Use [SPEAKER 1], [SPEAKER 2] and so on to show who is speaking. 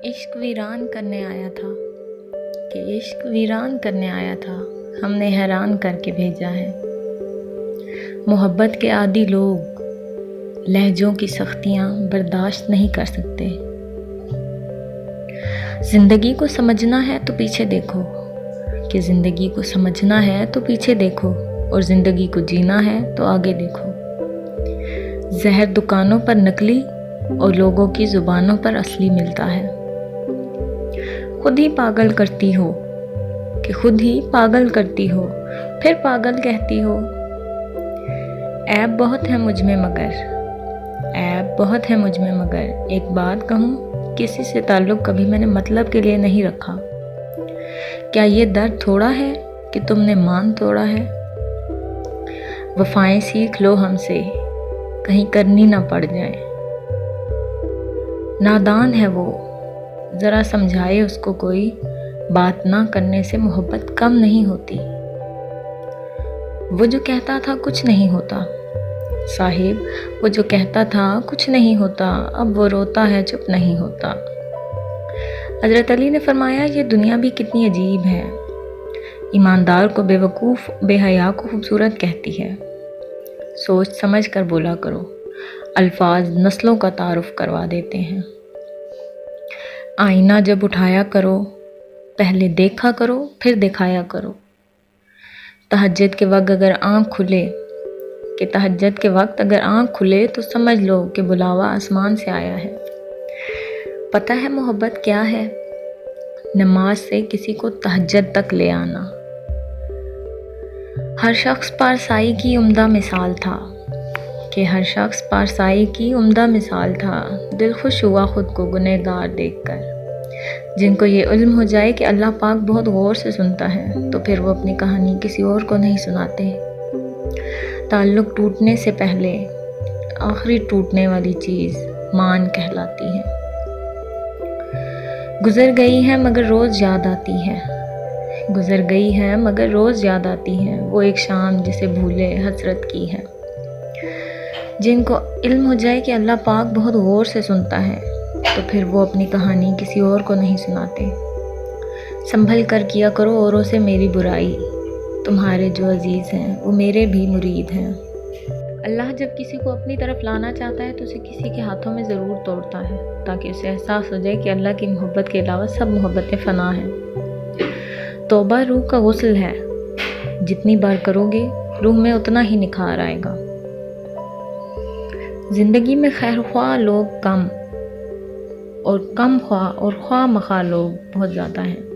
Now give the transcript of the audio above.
[SPEAKER 1] इश्क वीरान करने आया था कि इश्क वीरान करने आया था, हमने हैरान करके भेजा है। मोहब्बत के आदी लोग लहजों की सख्तियाँ बर्दाश्त नहीं कर सकते। ज़िंदगी को समझना है तो पीछे देखो, कि ज़िंदगी को समझना है तो पीछे देखो, और ज़िंदगी को जीना है तो आगे देखो। जहर दुकानों पर नकली और लोगों की ज़ुबानों पर असली मिलता है। खुद ही पागल करती हो कि खुद ही पागल करती हो, फिर पागल कहती हो। ऐब बहुत है मुझ में मगर, ऐब बहुत है मुझ में मगर, एक बात कहूँ, किसी से ताल्लुक़ कभी मैंने मतलब के लिए नहीं रखा। क्या ये दर्द थोड़ा है कि तुमने मान तोड़ा है? वफ़ाएं सीख लो हमसे, कहीं करनी ना पड़ जाए। नादान है वो, ज़रा समझाए उसको कोई, बात ना करने से मोहब्बत कम नहीं होती। वो जो कहता था कुछ नहीं होता साहिब, वो जो कहता था कुछ नहीं होता, अब वो रोता है चुप नहीं होता। हज़रत अली ने फरमाया, ये दुनिया भी कितनी अजीब है, ईमानदार को बेवकूफ़, बेहया को खूबसूरत कहती है। सोच समझ कर बोला करो, अल्फाज नस्लों का तारुफ करवा देते हैं। आईना जब उठाया करो, पहले देखा करो फिर दिखाया करो। तहज्जुद के वक्त अगर आँख खुले, कि तहज्जुद के वक्त अगर आँख खुले तो समझ लो कि बुलावा आसमान से आया है। पता है मोहब्बत क्या है? नमाज से किसी को तहज्जुद तक ले आना। हर शख्स पारसाई की उम्दा मिसाल था, कि हर शख्स पारसाई की उम्दा मिसाल था। दिल खुश हुआ खुद को गुनहगार देखकर। जिनको ये इल्म हो जाए कि अल्लाह पाक बहुत गौर से सुनता है, तो फिर वो अपनी कहानी किसी और को नहीं सुनाते। ताल्लुक़ टूटने से पहले आखिरी टूटने वाली चीज़ मान कहलाती है। गुज़र गई है मगर रोज़ याद आती है, गुज़र गई है मगर रोज़ याद आती है। वो एक शाम जिसे भूले हसरत की है। जिनको इल्म हो जाए कि अल्लाह पाक बहुत गौर से सुनता है, तो फिर वो अपनी कहानी किसी और को नहीं सुनाते। संभल कर किया करो औरों से मेरी बुराई, तुम्हारे जो अजीज़ हैं वो मेरे भी मुरीद हैं। अल्लाह जब किसी को अपनी तरफ लाना चाहता है तो उसे किसी के हाथों में ज़रूर तोड़ता है, ताकि उसे एहसास हो जाए कि अल्लाह की मोहब्बत के अलावा सब मोहब्बतें फ़ना हैं। तौबा रूह का गुस्ल है, जितनी बार करोगे रूह में उतना ही निखार आएगा। ज़िंदगी में खैर ख्वाह लोग कम और कम ख्वाह और ख्वाह मख्वाह लोग बहुत ज़्यादा हैं।